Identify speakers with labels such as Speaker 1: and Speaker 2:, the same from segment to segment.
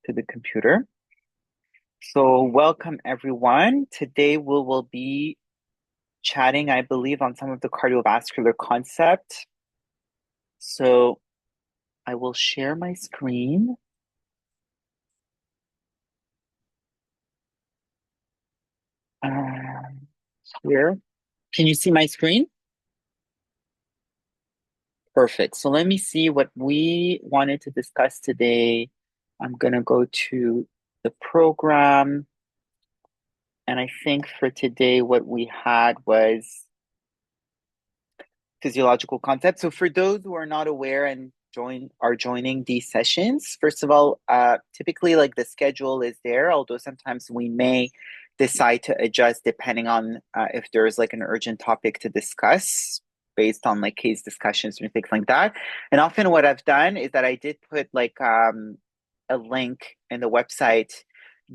Speaker 1: to the computer. So welcome everyone. Today we will be chatting, I believe, on some of the cardiovascular concept. So I will share my screen. Um, Here. Can you see my screen? Perfect. So let me see what we wanted to discuss today. I'm gonna go to the program. And I think for today, what we had was physiological concepts. So for those who are not aware and joining these sessions, first of all, typically like the schedule is there, although sometimes we may decide to adjust depending on if there's like an urgent topic to discuss based on like case discussions and things like that. And often what I've done is that I did put like a link in the website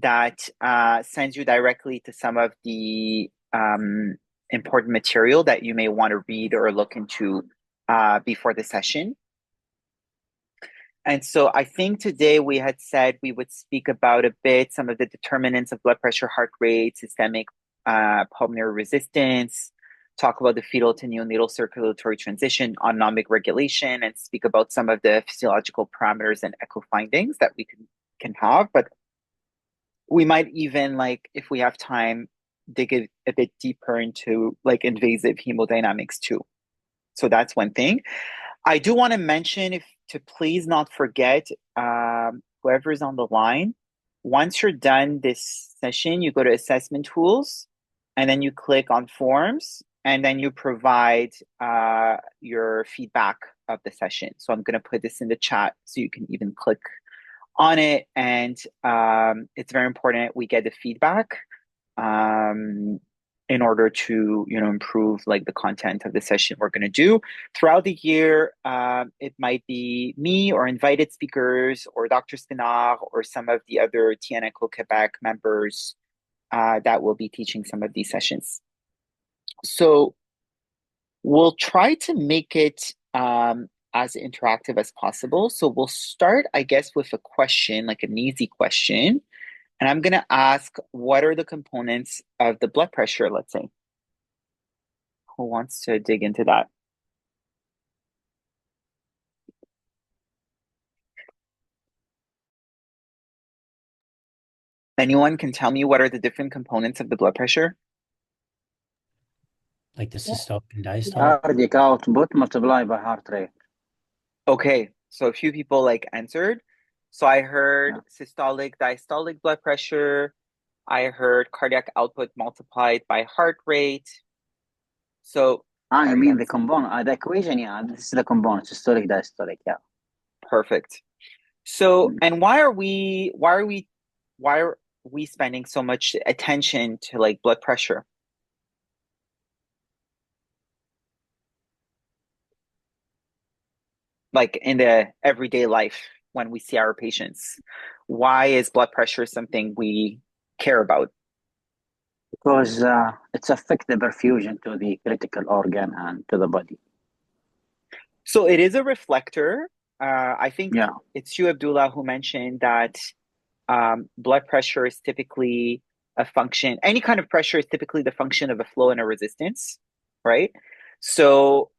Speaker 1: that sends you directly to some of the important material that you may want to read or look into before the session. And so I think today we had said we would speak about a bit some of the determinants of blood pressure, heart rate, systemic pulmonary resistance, talk about the fetal to neonatal circulatory transition, autonomic regulation, and speak about some of the physiological parameters and echo findings that we can have. But we might even, like, if we have time, dig a bit deeper into like invasive hemodynamics too. So that's one thing. I do want to mention, if to please not forget, whoever's on the line, once you're done this session, you go to assessment tools and then you click on forms and then you provide your feedback of the session. So I'm going to put this in the chat so you can even click on it. And it's very important we get the feedback in order to improve like the content of the session we're going to do throughout the year. It might be me or invited speakers or Dr. Spinard or some of the other TNE Quebec members that will be teaching some of these sessions. So we'll try to make it as interactive as possible. So we'll start, I guess, with a question, like an easy question. And I'm going to ask, what are the components of the blood pressure, let's say? Who wants to dig into that? Anyone can tell me what are the different components of the blood pressure?
Speaker 2: Like the systolic and diastolic.
Speaker 3: Cardiac output multiplied by heart rate.
Speaker 1: Okay, so a few people like answered. So I heard
Speaker 3: Yeah.
Speaker 1: systolic, diastolic blood pressure. I heard cardiac output multiplied by heart rate. So
Speaker 3: You mean the
Speaker 1: that's
Speaker 3: component, the equation? Yeah, this is the component, systolic, diastolic. Yeah.
Speaker 1: perfect. So,
Speaker 3: Mm.
Speaker 1: and why are we spending so much attention to like blood pressure? Like in the everyday life when we see our patients? Why is blood pressure something we care about?
Speaker 3: Because it's affect the perfusion to the critical organ and to the body.
Speaker 1: So it is a reflector. I think
Speaker 3: Yeah.
Speaker 1: it's you, Abdullah, who mentioned that blood pressure is typically a function, any kind of pressure is typically the function of a flow and a resistance, right? So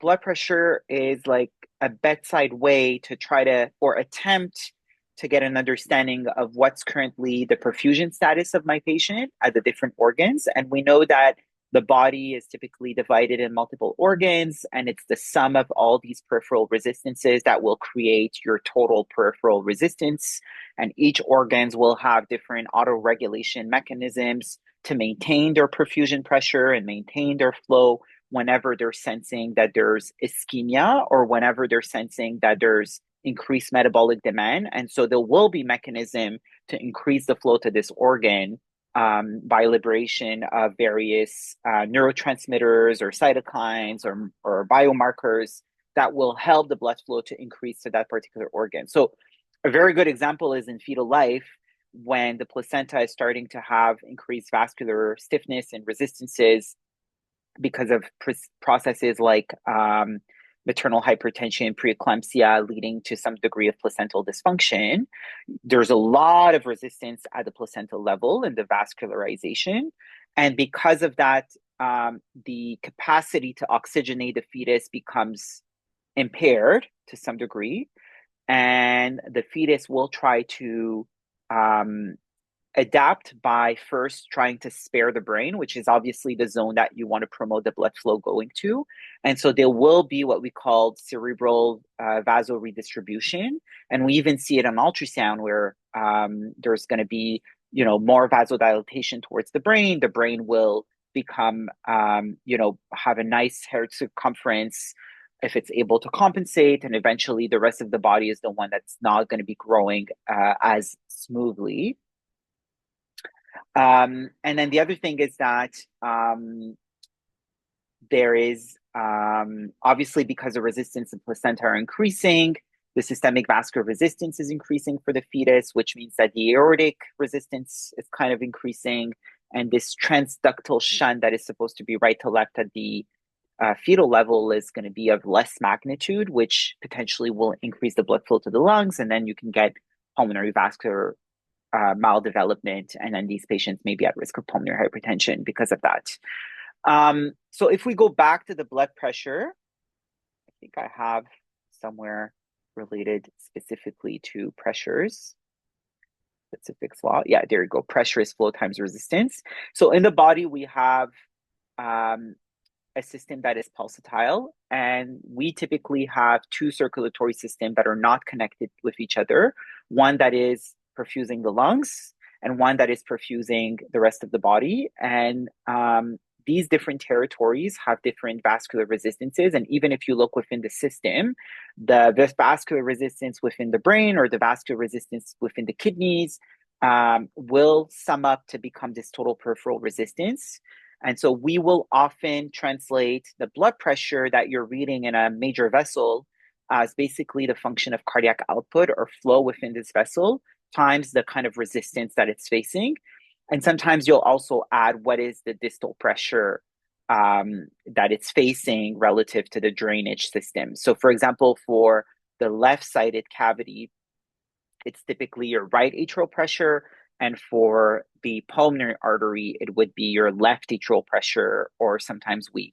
Speaker 1: blood pressure is like a bedside way to try to or attempt to get an understanding of what's currently the perfusion status of my patient at the different organs. And we know that the body is typically divided in multiple organs, and it's the sum of all these peripheral resistances that will create your total peripheral resistance. And each organs will have different auto-regulation mechanisms to maintain their perfusion pressure and maintain their flow whenever they're sensing that there's ischemia or whenever they're sensing that there's increased metabolic demand. And so there will be mechanism to increase the flow to this organ by liberation of various neurotransmitters or cytokines or biomarkers that will help the blood flow to increase to that particular organ. So a very good example is in fetal life when the placenta is starting to have increased vascular stiffness and resistances because of processes like maternal hypertension, preeclampsia, leading to some degree of placental dysfunction, there's a lot of resistance at the placental level in the vascularization. And because of that, the capacity to oxygenate the fetus becomes impaired to some degree. And the fetus will try to adapt by first trying to spare the brain, which is obviously the zone that you want to promote the blood flow going to. And so there will be what we call cerebral vasoredistribution. And we even see it on ultrasound where there's going to be, more vasodilatation towards the brain. The brain will become, have a nice hair circumference if it's able to compensate. And eventually the rest of the body is the one that's not going to be growing as smoothly. And then the other thing is that there is obviously, because the resistance and placenta are increasing, the systemic vascular resistance is increasing for the fetus, which means that the aortic resistance is kind of increasing. And this transductal shunt that is supposed to be right to left at the fetal level is going to be of less magnitude, which potentially will increase the blood flow to the lungs. And then you can get pulmonary vascular maldevelopment, and then these patients may be at risk of pulmonary hypertension because of that. So if we go back to the blood pressure, I think I have somewhere related specifically to pressures. Specifics law. Yeah, there you go. Pressure is flow times resistance. So in the body, we have a system that is pulsatile, and we typically have two circulatory systems that are not connected with each other. One that is perfusing the lungs and one that is perfusing the rest of the body. And these different territories have different vascular resistances. And even if you look within the system, the vascular resistance within the brain or the vascular resistance within the kidneys will sum up to become this total peripheral resistance. And so we will often translate the blood pressure that you're reading in a major vessel as basically the function of cardiac output or flow within this vessel times the kind of resistance that it's facing. And sometimes you'll also add what is the distal pressure that it's facing relative to the drainage system. So for example, for the left-sided cavity, it's typically your right atrial pressure. And for the pulmonary artery, it would be your left atrial pressure, or sometimes we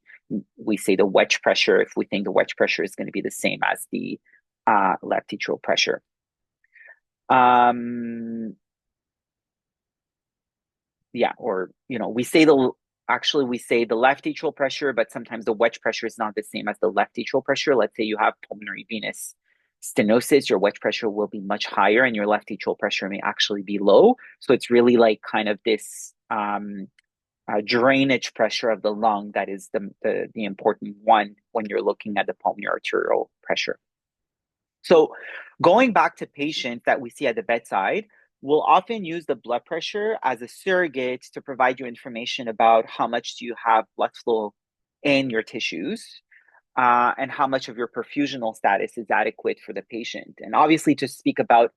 Speaker 1: say the wedge pressure if we think the wedge pressure is going to be the same as the left atrial pressure. Yeah, or we say the left atrial pressure, but sometimes the wedge pressure is not the same as the left atrial pressure. Let's say you have pulmonary venous stenosis, your wedge pressure will be much higher and your left atrial pressure may actually be low. So it's really like kind of this drainage pressure of the lung that is the important one when you're looking at the pulmonary arterial pressure. So going back to patients that we see at the bedside, we'll often use the blood pressure as a surrogate to provide you information about how much do you have blood flow in your tissues and how much of your perfusional status is adequate for the patient. And obviously, to speak about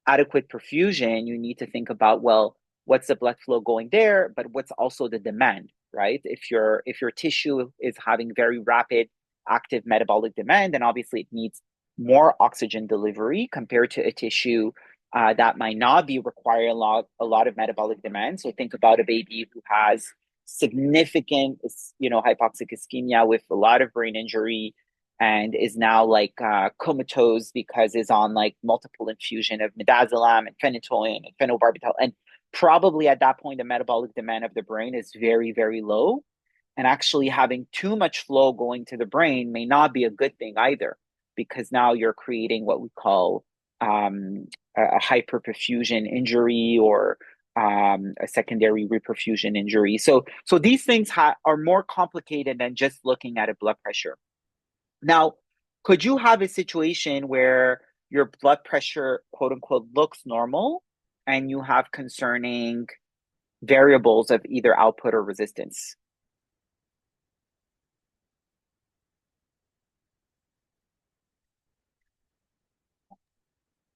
Speaker 1: adequate perfusion, you need to think about, well, what's the blood flow going there, but what's also the demand, right? If your tissue is having very rapid active metabolic demand, then obviously it needs more oxygen delivery compared to a tissue that might not be requiring a lot of metabolic demand. So think about a baby who has significant, hypoxic ischemia with a lot of brain injury and is now like comatose because is on like multiple infusion of midazolam and phenytoin and phenobarbital. And probably at that point, the metabolic demand of the brain is very, very low. And actually having too much flow going to the brain may not be a good thing either, because now you're creating what we call a hyperperfusion injury or a secondary reperfusion injury. So these things are more complicated than just looking at a blood pressure. Now, could you have a situation where your blood pressure, quote unquote, looks normal and you have concerning variables of either output or resistance?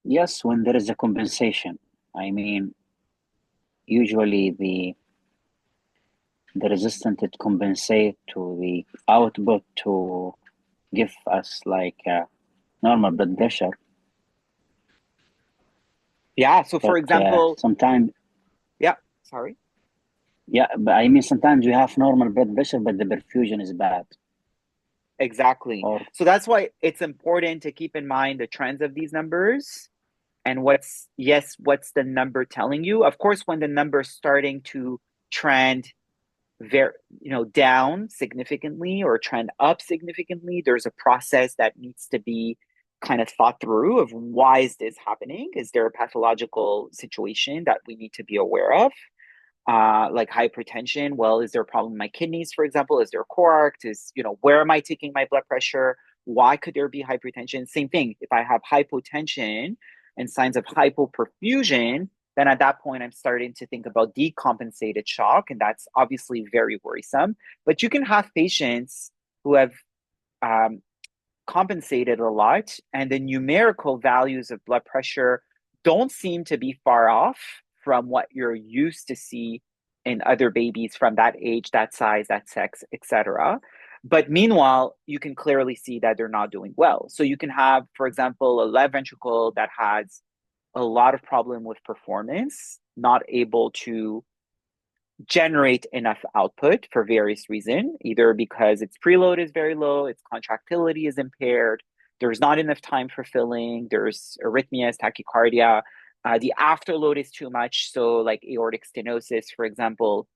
Speaker 3: Yes, when there is a compensation. I mean, usually the resistant it compensate to the output to give us like normal blood pressure.
Speaker 1: Yeah. So for
Speaker 3: But
Speaker 1: example,
Speaker 3: sometimes,
Speaker 1: yeah, sorry.
Speaker 3: yeah, but I mean, sometimes you have normal blood pressure, but the perfusion is bad.
Speaker 1: Exactly.
Speaker 3: Or
Speaker 1: So that's why it's important to keep in mind the trends of these numbers and what's the number telling you? Of course, when the number's starting to trend very, down significantly or trend up significantly, there's a process that needs to be kind of thought through of why is this happening? Is there a pathological situation that we need to be aware of? Like hypertension. Well, is there a problem in my kidneys, for example? Is there coarct? Where am I taking my blood pressure? Why could there be hypertension? Same thing. If I have hypotension and signs of hypoperfusion, then at that point, I'm starting to think about decompensated shock, and that's obviously very worrisome. But you can have patients who have um, compensated a lot, and the numerical values of blood pressure don't seem to be far off from what you're used to see in other babies from that age, that size, that sex, etc. But meanwhile, you can clearly see that they're not doing well. So you can have, for example, a left ventricle that has a lot of problem with performance, not able to generate enough output for various reasons, either because its preload is very low, its contractility is impaired, there's not enough time for filling, there's arrhythmias, tachycardia, the afterload is too much, so like aortic stenosis, for example.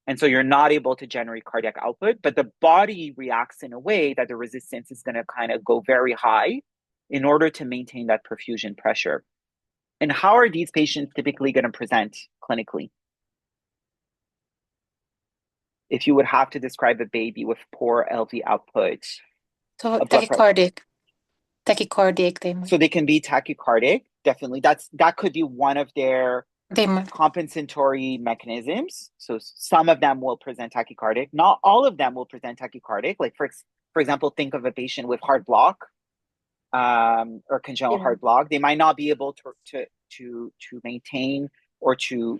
Speaker 1: And so you're not able to generate cardiac output, but the body reacts in a way that the resistance is going to kind of go very high in order to maintain that perfusion pressure. And how are these patients typically going to present clinically? If you would have to describe a baby with poor LV output,
Speaker 4: So
Speaker 1: a blood pressure.
Speaker 4: tachycardic they might.
Speaker 1: So they can be tachycardic. Definitely, that could be one of their compensatory mechanisms. So some of them will present tachycardic. Not all of them will present tachycardic. Like for example, think of a patient with heart block or congenital heart block. They might not be able to maintain or to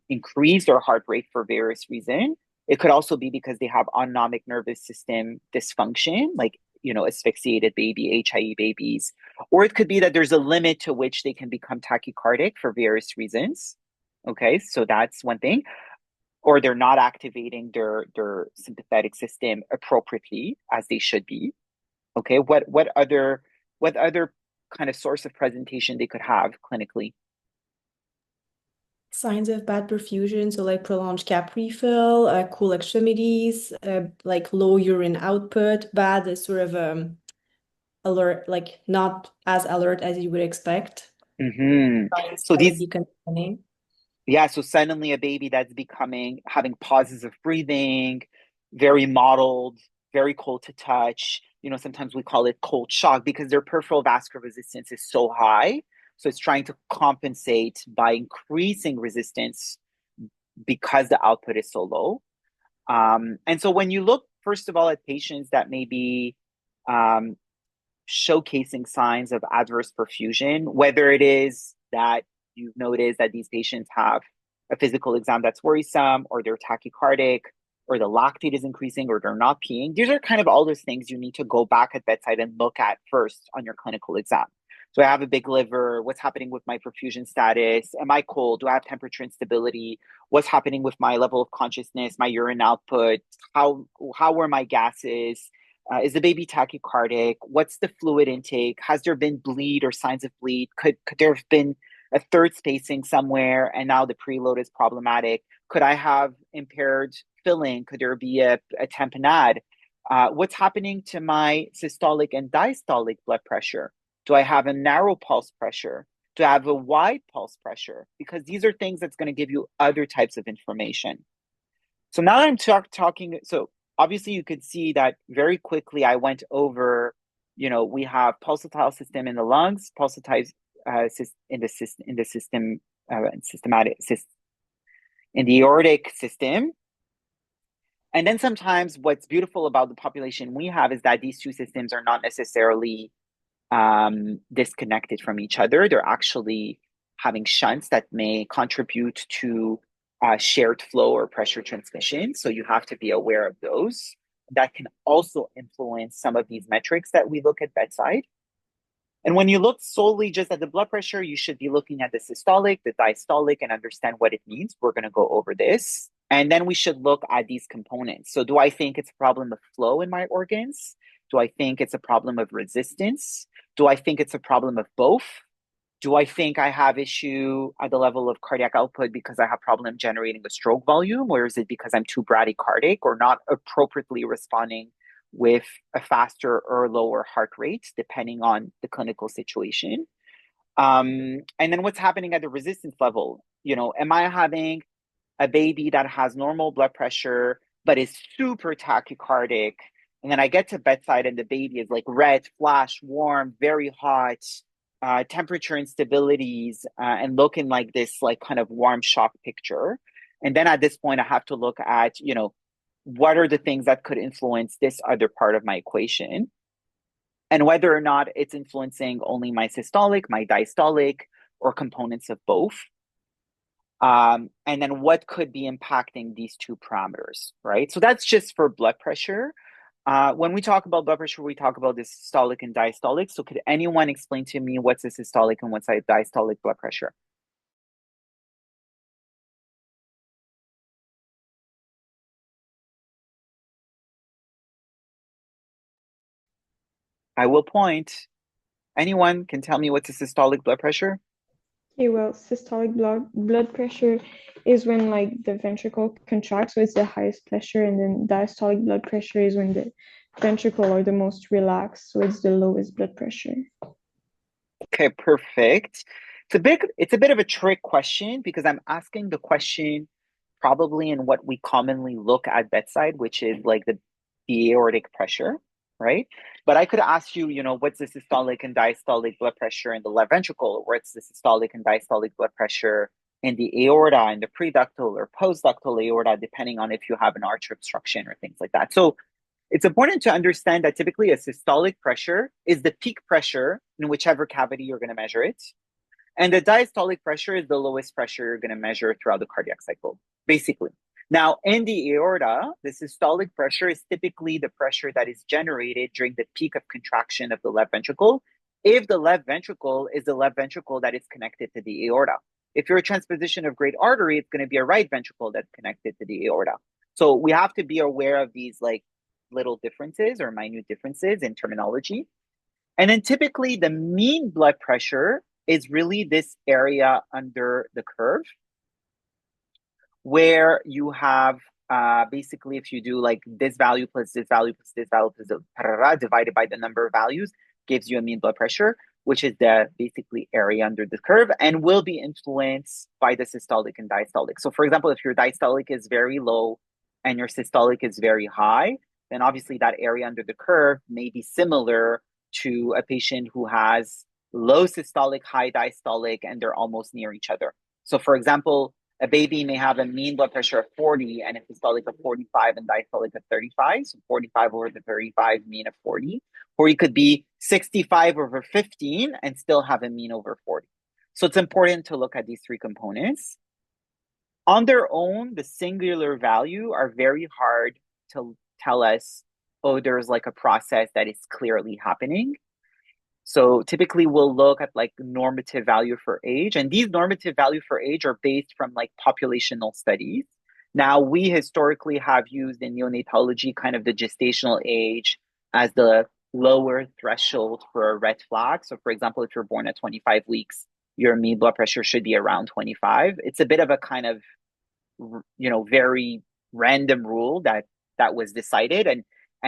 Speaker 1: increase their heart rate for various reasons. It could also be because they have autonomic nervous system dysfunction, like asphyxiated baby, HIE babies, or it could be that there's a limit to which they can become tachycardic for various reasons. Okay, so that's one thing. Or they're not activating their sympathetic system appropriately as they should be. Okay, what other kind of source of presentation they could have clinically?
Speaker 5: Signs of bad perfusion, so like prolonged cap refill, cool extremities, like low urine output, bad sort of alert, like not as alert as you would expect.
Speaker 1: So these,
Speaker 5: deconditioning.
Speaker 1: yeah, so suddenly a baby that's having pauses of breathing, very mottled, very cold to touch. Sometimes we call it cold shock because their peripheral vascular resistance is so high. So it's trying to compensate by increasing resistance because the output is so low. And so when you look, first of all, at patients that may be showcasing signs of adverse perfusion, whether it is that you've noticed that these patients have a physical exam that's worrisome, or they're tachycardic, or the lactate is increasing, or they're not peeing. These are kind of all those things you need to go back at bedside and look at first on your clinical exam. So I have a big liver. What's happening with my perfusion status? Am I cold? Do I have temperature instability? What's happening with my level of consciousness, my urine output? How were my gases? Is the baby tachycardic? What's the fluid intake? Has there been bleed or signs of bleed? Could there have been a third spacing somewhere and now the preload is problematic? Could I have impaired filling? Could there be a tamponade? What's happening to my systolic and diastolic blood pressure? Do I have a narrow pulse pressure? Do I have a wide pulse pressure? Because these are things that's going to give you other types of information. So now that I'm talking, so obviously you could see that very quickly I went over, we have pulsatile system in the lungs, pulsatile in the system, in the aortic system. And then sometimes what's beautiful about the population we have is that these two systems are not necessarily disconnected from each other. They're actually having shunts that may contribute to shared flow or pressure transmission. So you have to be aware of those. that can also influence some of these metrics that we look at bedside. And when you look solely just at the blood pressure, you should be looking at the systolic, the diastolic, and understand what it means. We're going to go over this. And then we should look at these components. So do I think it's a problem of flow in my organs? Do I think it's a problem of resistance? Do I think it's a problem of both? Do I think I have issue at the level of cardiac output because I have problem generating a stroke volume? Or is it because I'm too bradycardic or not appropriately responding with a faster or lower heart rate, depending on the clinical situation? And then what's happening at the resistance level? Am I having a baby that has normal blood pressure, but is super tachycardic? And then I get to bedside and the baby is like red, flash, warm, very hot, temperature instabilities, and looking like this, like kind of warm shock picture. And then at this point, I have to look at, what are the things that could influence this other part of my equation, and whether or not it's influencing only my systolic, my diastolic, or components of both. And then what could be impacting these two parameters, right? So that's just for blood pressure. When we talk about blood pressure, we talk about the systolic and diastolic. So could anyone explain to me what's a systolic and what's a diastolic blood pressure? I will point. Anyone can tell me what's a systolic blood pressure?
Speaker 6: Okay, well, systolic blood pressure is when like the ventricle contracts, so it's the highest pressure, and then diastolic blood pressure is when the ventricle are the most relaxed, so it's the lowest blood pressure.
Speaker 1: Okay, perfect. It's a bit of a trick question because I'm asking the question probably in what we commonly look at bedside, which is like the aortic pressure, right? But I could ask you, what's the systolic and diastolic blood pressure in the left ventricle, or what's the systolic and diastolic blood pressure in the aorta, and the preductal or postductal aorta, depending on if you have an arch obstruction or things like that. So it's important to understand that typically a systolic pressure is the peak pressure in whichever cavity you're going to measure it. And the diastolic pressure is the lowest pressure you're going to measure throughout the cardiac cycle, basically. Now, in the aorta, the systolic pressure is typically the pressure that is generated during the peak of contraction of the left ventricle, if the left ventricle is the left ventricle that is connected to the aorta. If you're a transposition of great artery, it's going to be a right ventricle that's connected to the aorta. So we have to be aware of these like little differences or minute differences in terminology. And then typically the mean blood pressure is really this area under the curve, where you have basically, if you do like this value plus this value plus this value plus divided by the number of values, gives you a mean blood pressure, which is the basically area under the curve, and will be influenced by the systolic and diastolic. So for example, if your diastolic is very low and your systolic is very high, then obviously that area under the curve may be similar to a patient who has low systolic, high diastolic, and they're almost near each other. So for example, a baby may have a mean blood pressure of 40 and a systolic of 45 and diastolic of 35. So 45 over the 35, mean of 40. Or you could be 65 over 15 and still have a mean over 40. So it's important to look at these three components. On their own, the singular value are very hard to tell us, oh, there's like a process that is clearly happening. So typically we'll look at like normative value for age, and these normative value for age are based from like populational studies. Now, we historically have used in neonatology kind of the gestational age as the lower threshold for a red flag. So for example, if you're born at 25 weeks, your mean blood pressure should be around 25. It's a bit of a kind of, very random rule that was decided, and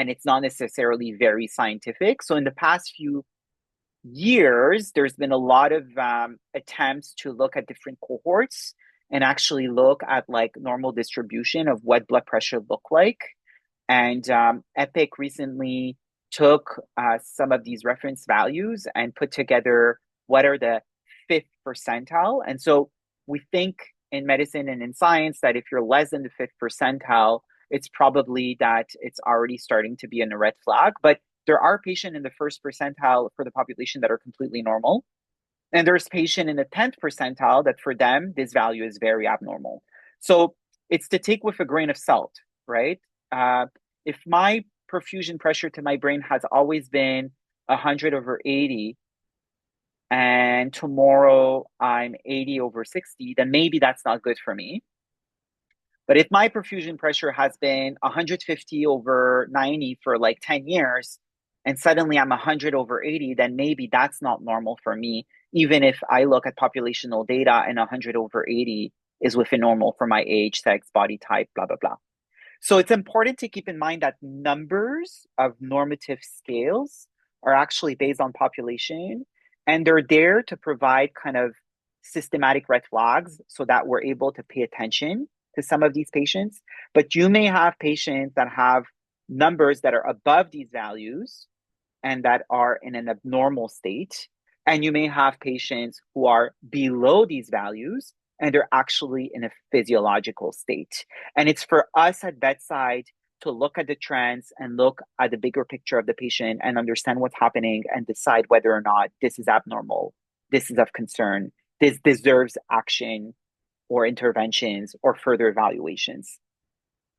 Speaker 1: it's not necessarily very scientific. So in the past few years, there's been a lot of attempts to look at different cohorts and actually look at like normal distribution of what blood pressure look like. And EPIC recently took some of these reference values and put together what are the fifth percentile. And so we think in medicine and in science that if you're less than the fifth percentile, it's probably that it's already starting to be in a red flag. But there are patients in the first percentile for the population that are completely normal. And there's patient in the 10th percentile that for them, this value is very abnormal. So it's to take with a grain of salt, right? If my perfusion pressure to my brain has always been 100/80, and tomorrow I'm 80/60, then maybe that's not good for me. But if my perfusion pressure has been 150/90 for like 10 years, and suddenly I'm 100/80, then maybe that's not normal for me, even if I look at populational data and 100/80 is within normal for my age, sex, body type, blah, blah, blah. So it's important to keep in mind that numbers of normative scales are actually based on population, and they're there to provide kind of systematic red flags so that we're able to pay attention to some of these patients. But you may have patients that have numbers that are above these values and that are in an abnormal state. And you may have patients who are below these values and they're actually in a physiological state. And it's for us at bedside to look at the trends and look at the bigger picture of the patient and understand what's happening and decide whether or not this is abnormal, this is of concern, this deserves action or interventions or further evaluations.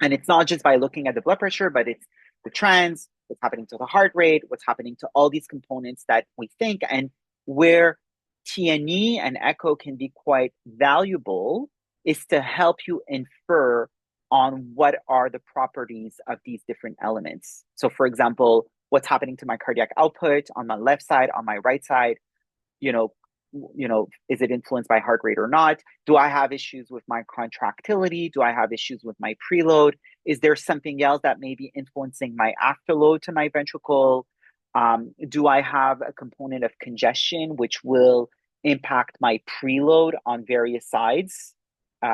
Speaker 1: And it's not just by looking at the blood pressure, but it's the trends, what's happening to the heart rate, what's happening to all these components that we think, and where TNE and echo can be quite valuable is to help you infer on what are the properties of these different elements. So for example, what's happening to my cardiac output on my left side, on my right side, you know, is it influenced by heart rate or not? Do I have issues with my contractility? Do I have issues with my preload? Is there something else that may be influencing my afterload to my ventricle? Do I have a component of congestion which will impact my preload on various sides?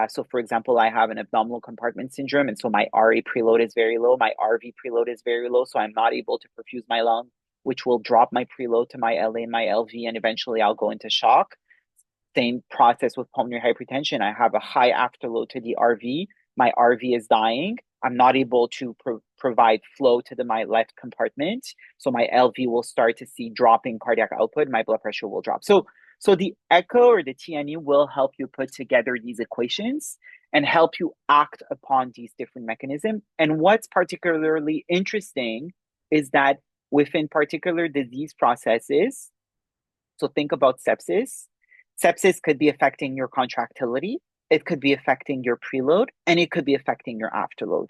Speaker 1: So for example, I have an abdominal compartment syndrome, and so my RA preload is very low, my RV preload is very low, so I'm not able to perfuse my lung, which will drop my preload to my LA and my LV, and eventually I'll go into shock. Same process with pulmonary hypertension. I have a high afterload to the RV. My RV is dying. I'm not able to provide flow to my left compartment. So my LV will start to see dropping cardiac output. My blood pressure will drop. So the echo or the TNE will help you put together these equations and help you act upon these different mechanisms. And what's particularly interesting is that within particular disease processes, so think about sepsis. Sepsis could be affecting your contractility, it could be affecting your preload, and it could be affecting your afterload.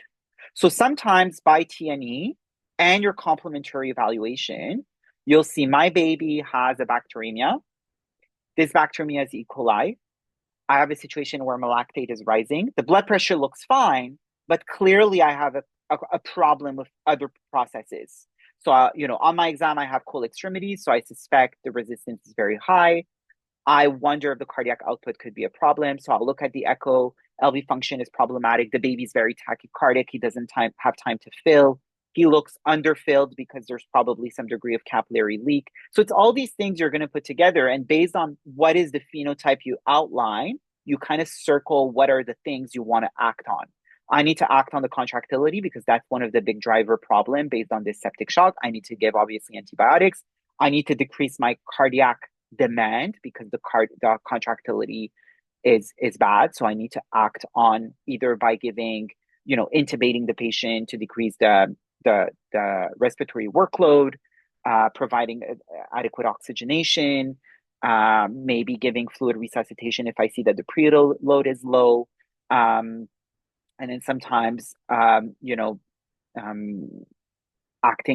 Speaker 1: So sometimes by TNE and your complementary evaluation, you'll see my baby has a bacteremia. This bacteremia is E. coli. I have a situation where my lactate is rising. The blood pressure looks fine, but clearly I have a problem with other processes. So, on my exam, I have cold extremities, so I suspect the resistance is very high. I wonder if the cardiac output could be a problem. So I'll look at the echo. LV function is problematic. The baby's very tachycardic. He doesn't have time to fill. He looks underfilled because there's probably some degree of capillary leak. So it's all these things you're going to put together. And based on what is the phenotype you outline, you kind of circle what are the things you want to act on. I need to act on the contractility because that's one of the big driver problem based on this septic shock. I need to give obviously antibiotics. I need to decrease my cardiac demand because the contractility is bad. So I need to act on either by giving, intubating the patient to decrease the respiratory workload, providing adequate oxygenation, maybe giving fluid resuscitation if I see that the preload is low. And then sometimes, acting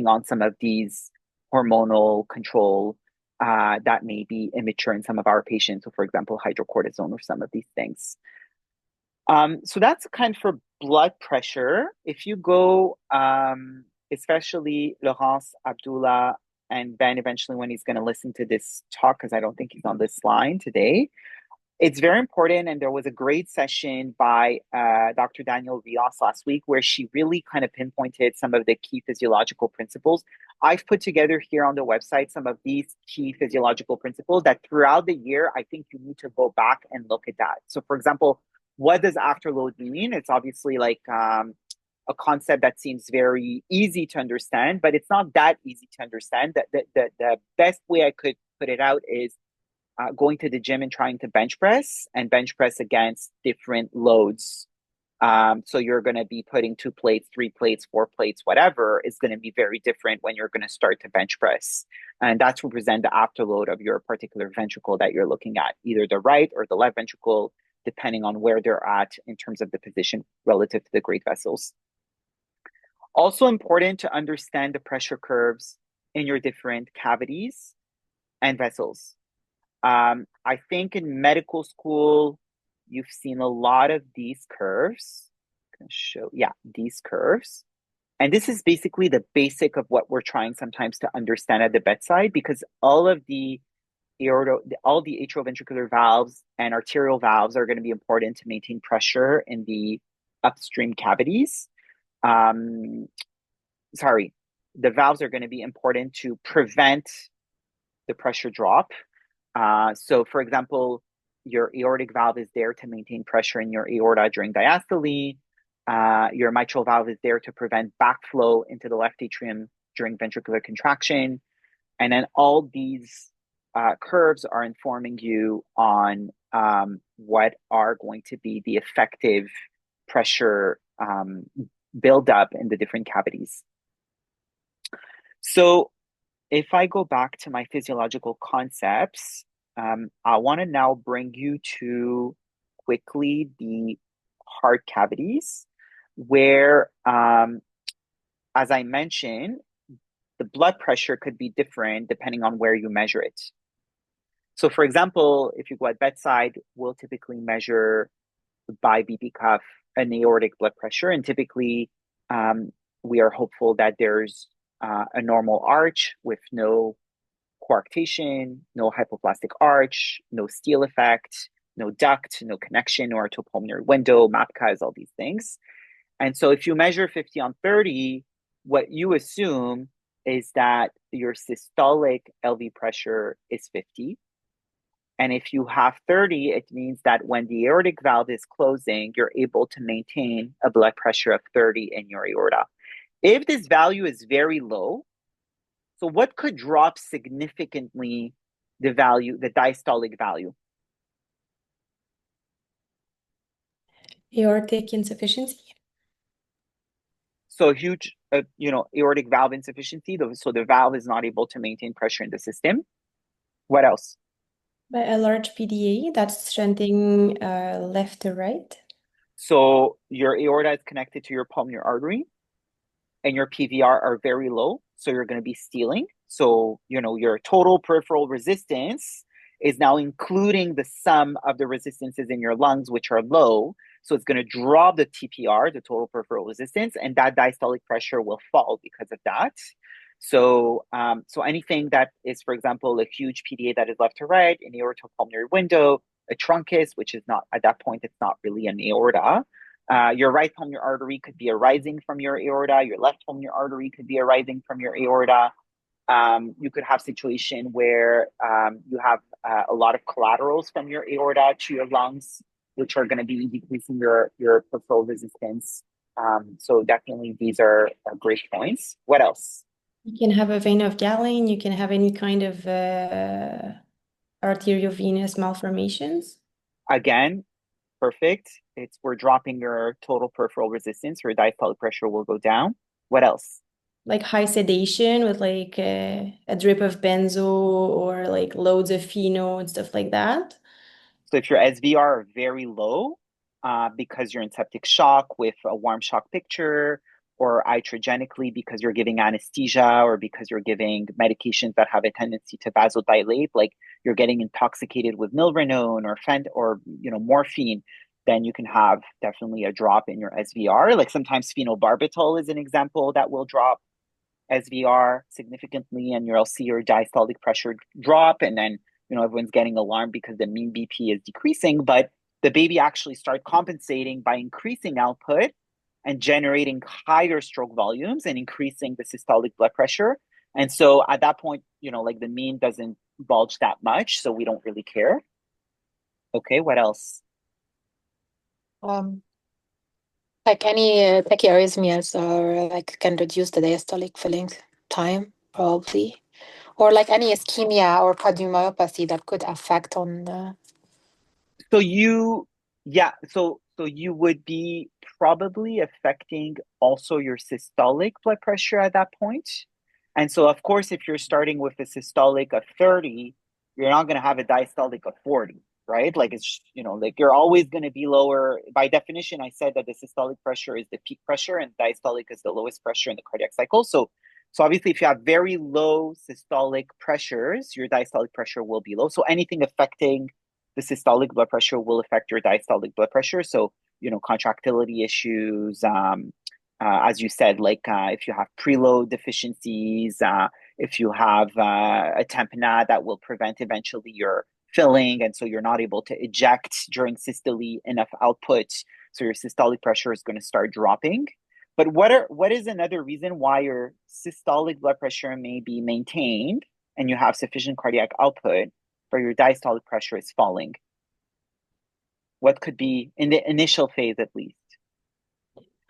Speaker 1: on some of these hormonal control that may be immature in some of our patients. So for example, hydrocortisone or some of these things. So that's kind of for blood pressure. If you go, especially Laurence, Abdullah, and Ben eventually when he's going to listen to this talk, because I don't think he's on this line today, it's very important. And there was a great session by Dr. Daniel Rios last week where she really kind of pinpointed some of the key physiological principles. I've put together here on the website some of these key physiological principles that throughout the year, I think you need to go back and look at that. So for example, what does afterload mean? It's obviously like a concept that seems very easy to understand, but it's not that easy to understand. The best way I could put it out is going to the gym and trying to bench press against different loads So you're going to be putting 2 plates, 3 plates, 4 plates, whatever is going to be very different when you're going to start to bench press. And that's represent the afterload of your particular ventricle that you're looking at, either the right or the left ventricle, depending on where they're at in terms of the position relative to the great vessels. Also important to understand the pressure curves in your different cavities and vessels. I think in medical school, you've seen a lot of these curves. I'm going to show, yeah, these curves. And this is basically the basic of what we're trying sometimes to understand at the bedside, because all the atrioventricular valves and arterial valves are going to be important to maintain pressure in the upstream cavities. The valves are going to be important to prevent the pressure drop. So for example, your aortic valve is there to maintain pressure in your aorta during diastole. Your mitral valve is there to prevent backflow into the left atrium during ventricular contraction. And then all these curves are informing you on what are going to be the effective pressure buildup in the different cavities. So if I go back to my physiological concepts, I want to now bring you to quickly the heart cavities, where, as I mentioned, the blood pressure could be different depending on where you measure it. So for example, if you go at bedside, we'll typically measure by BP cuff an aortic blood pressure, and typically we are hopeful that there's a normal arch with no coarctation, no hypoplastic arch, no steal effect, no duct, no connection or to a pulmonary window, MAPCAs, all these things. And so if you measure 50 on 30, what you assume is that your systolic LV pressure is 50. And if you have 30, it means that when the aortic valve is closing, you're able to maintain a blood pressure of 30 in your aorta. If this value is very low, so what could drop significantly the diastolic value?
Speaker 5: Aortic insufficiency.
Speaker 1: So huge, aortic valve insufficiency. So the valve is not able to maintain pressure in the system. What else?
Speaker 5: By a large PDA that's shunting left to right.
Speaker 1: So your aorta is connected to your pulmonary artery, and your PVR are very low, so you're going to be stealing. So, your total peripheral resistance is now including the sum of the resistances in your lungs, which are low. So it's going to drop the TPR, the total peripheral resistance, and that diastolic pressure will fall because of that. So, anything that is, for example, a huge PDA that is left to right, an aortopulmonary window, a truncus, which is not, at that point, it's not really an aorta. Your right pulmonary artery could be arising from your aorta. Your left pulmonary artery could be arising from your aorta. You could have situation where you have a lot of collaterals from your aorta to your lungs, which are going to be decreasing your peripheral resistance. So definitely these are great points. What else?
Speaker 5: You can have a vein of Galen. You can have any kind of arteriovenous malformations.
Speaker 1: Again, perfect. We're dropping your total peripheral resistance. Your diastolic pressure will go down. What else?
Speaker 5: Like high sedation with like a drip of benzo or like loads of pheno and stuff like that.
Speaker 1: So if your SVR are very low, because you're in septic shock with a warm shock picture, or iatrogenically because you're giving anesthesia, or because you're giving medications that have a tendency to vasodilate, like you're getting intoxicated with milrinone or morphine, then you can have definitely a drop in your SVR. Like sometimes phenobarbital is an example that will drop SVR significantly, and you'll see your diastolic pressure drop, and then everyone's getting alarmed because the mean BP is decreasing, but the baby actually starts compensating by increasing output and generating higher stroke volumes and increasing the systolic blood pressure. And so at that point, like the mean doesn't bulge that much, so we don't really care. Okay, what else?
Speaker 4: Like any tachyarrhythmias or like can reduce the diastolic filling time, probably. Or like any ischemia or cardiomyopathy that could affect on the...
Speaker 1: So So you would be probably affecting also your systolic blood pressure at that point. And so, of course, if you're starting with a systolic of 30, you're not going to have a diastolic of 40, right? Like it's, like you're always going to be lower. By definition, I said that the systolic pressure is the peak pressure and diastolic is the lowest pressure in the cardiac cycle. So obviously, if you have very low systolic pressures, your diastolic pressure will be low. So anything affecting the systolic blood pressure will affect your diastolic blood pressure. So, contractility issues, as you said, like if you have preload deficiencies, if you have a tamponade that will prevent eventually your filling, and so you're not able to eject during systole enough output, so your systolic pressure is going to start dropping. But what is another reason why your systolic blood pressure may be maintained and you have sufficient cardiac output, but your diastolic pressure is falling? What could be in the initial phase at least?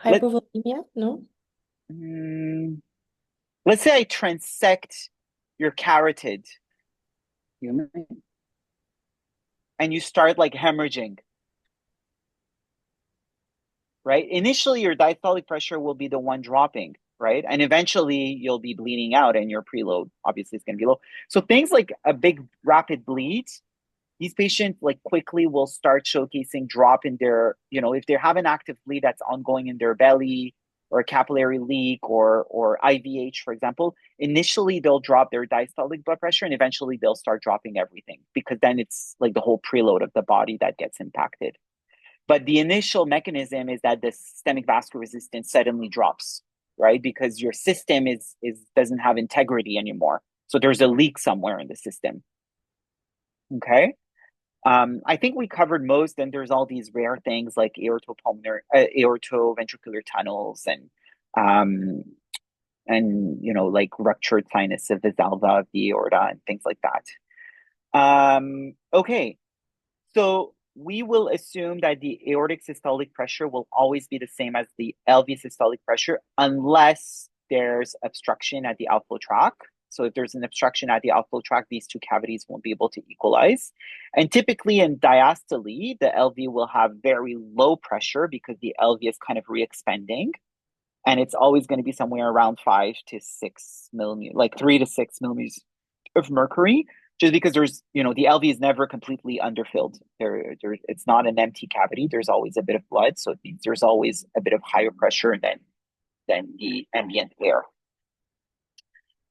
Speaker 5: Hypovolemia? No?
Speaker 1: Let's say I transect your carotid and you start like hemorrhaging, right? Initially, your diastolic pressure will be the one dropping, right? And eventually you'll be bleeding out and your preload obviously is going to be low. So things like a big rapid bleed, these patients like quickly will start showcasing drop in their, if they have an active bleed that's ongoing in their belly or a capillary leak or IVH, for example, initially they'll drop their diastolic blood pressure and eventually they'll start dropping everything because then it's like the whole preload of the body that gets impacted. But the initial mechanism is that the systemic vascular resistance suddenly drops, right? Because your system doesn't have integrity anymore. So there's a leak somewhere in the system. Okay. I think we covered most, and there's all these rare things like aortoventricular tunnels and like ruptured sinus of the valva of the aorta and things like that. Okay, so we will assume that the aortic systolic pressure will always be the same as the LV systolic pressure unless there's obstruction at the outflow tract. So if there's an obstruction at the outflow tract, these two cavities won't be able to equalize. And typically in diastole, the LV will have very low pressure because the LV is kind of re-expanding. And it's always going to be somewhere around 5 to 6 millimeters, like 3 to 6 millimeters of mercury, just because there's, the LV is never completely underfilled. It's not an empty cavity. There's always a bit of blood. So it means there's always a bit of higher pressure than the ambient air.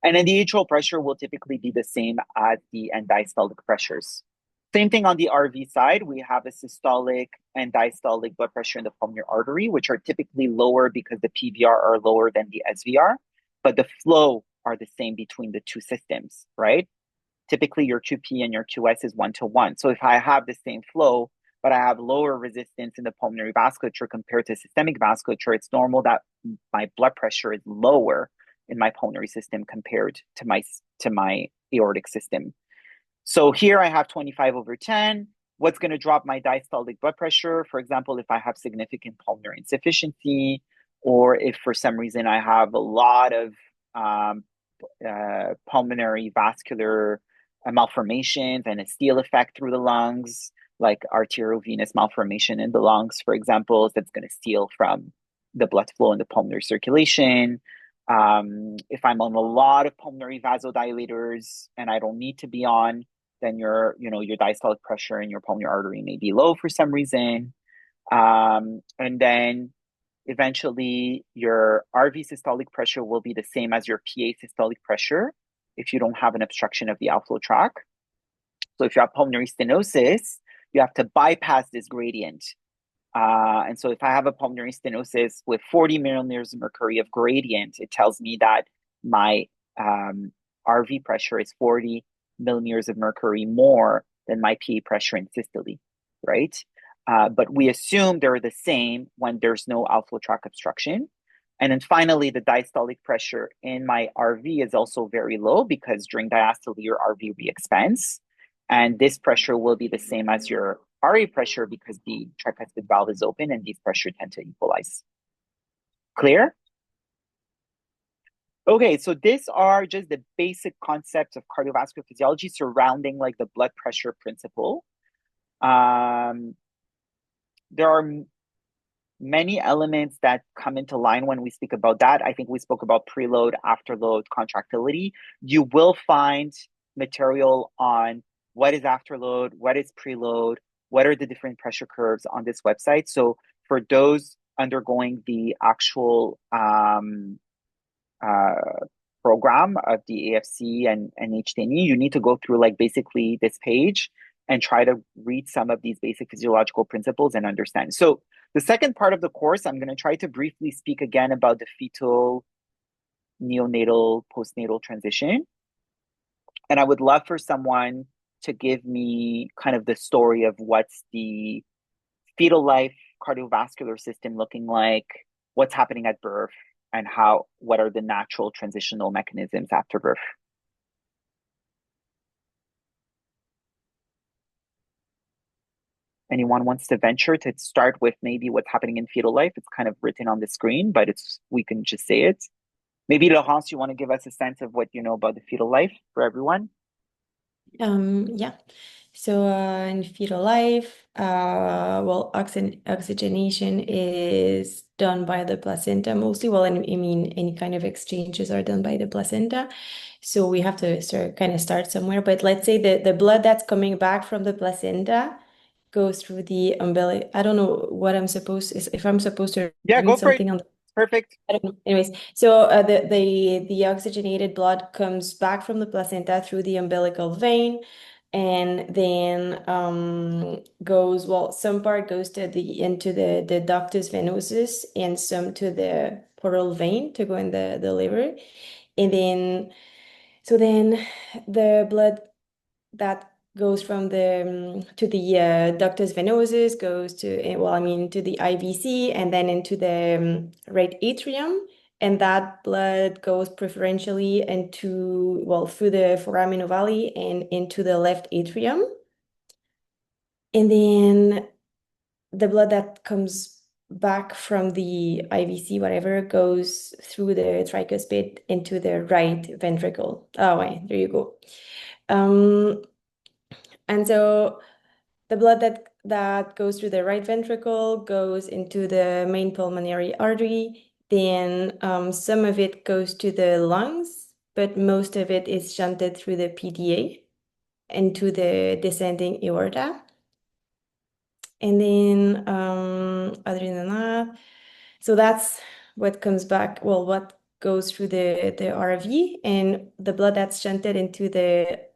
Speaker 1: And then the atrial pressure will typically be the same as the end diastolic pressures. Same thing on the RV side. We have a systolic and diastolic blood pressure in the pulmonary artery, which are typically lower because the PVR are lower than the SVR, but the flow are the same between the two systems, right? Typically your QP and your QS is 1-to-1. So if I have the same flow, but I have lower resistance in the pulmonary vasculature compared to systemic vasculature, it's normal that my blood pressure is lower in my pulmonary system compared to my aortic system. So here I have 25/10. What's going to drop my diastolic blood pressure? For example, if I have significant pulmonary insufficiency, or if for some reason I have a lot of pulmonary vascular malformations and a steal effect through the lungs, like arteriovenous malformation in the lungs, for example, that's going to steal from the blood flow in the pulmonary circulation. If I'm on a lot of pulmonary vasodilators and I don't need to be on, then your diastolic pressure in your pulmonary artery may be low for some reason. And then eventually your RV systolic pressure will be the same as your PA systolic pressure if you don't have an obstruction of the outflow tract. So if you have pulmonary stenosis, you have to bypass this gradient. And so if I have a pulmonary stenosis with 40 millimeters of mercury of gradient, it tells me that my RV pressure is 40 millimeters of mercury more than my PA pressure in systole, right? But we assume they're the same when there's no outflow tract obstruction. And then finally, the diastolic pressure in my RV is also very low because during diastole, your RV re-expands. And this pressure will be the same as your RA pressure because the tricuspid valve is open and these pressure tend to equalize. Clear? Okay, so these are just the basic concepts of cardiovascular physiology surrounding like the blood pressure principle. There are many elements that come into line when we speak about that. I think we spoke about preload, afterload, contractility. You will find material on what is afterload, what is preload, what are the different pressure curves on this website. So for those undergoing the actual program of the AFC and NH-TNE, you need to go through like basically this page and try to read some of these basic physiological principles and understand. So the second part of the course, I'm going to try to briefly speak again about the fetal, neonatal, postnatal transition. And I would love for someone to give me kind of the story of what's the fetal life cardiovascular system looking like, what's happening at birth, and what are the natural transitional mechanisms after birth. Anyone wants to venture to start with maybe what's happening in fetal life? It's kind of written on the screen, but we can just say it. Maybe Laurence, you want to give us a sense of what you know about the fetal life for everyone?
Speaker 5: Yeah. So in fetal life, well, oxygenation is done by the placenta mostly. Well, I mean, any kind of exchanges are done by the placenta. So we have to start somewhere. But let's say the blood that's coming back from the placenta goes through the umbilical. I don't know what if I'm supposed to
Speaker 1: Yeah,
Speaker 5: read
Speaker 1: go for it.
Speaker 5: something on the.
Speaker 1: Perfect.
Speaker 5: I don't know. Anyways, so the oxygenated blood comes back from the placenta through the umbilical vein, and then some part goes into the ductus venosus, and some to the portal vein to go in the liver, and then the blood that goes from the to the ductus venosus goes to the IVC and then into the right atrium, and that blood goes preferentially through the foramen ovale and into the left atrium, and then the blood that comes back from the IVC whatever goes through the tricuspid into the right ventricle. Oh wait, there you go. And so the blood that goes through the right ventricle goes into the main pulmonary artery. Then some of it goes to the lungs, but most of it is shunted through the PDA into the descending aorta. And then other than that, so that's what comes back, what goes through the RV, and the blood that's shunted into the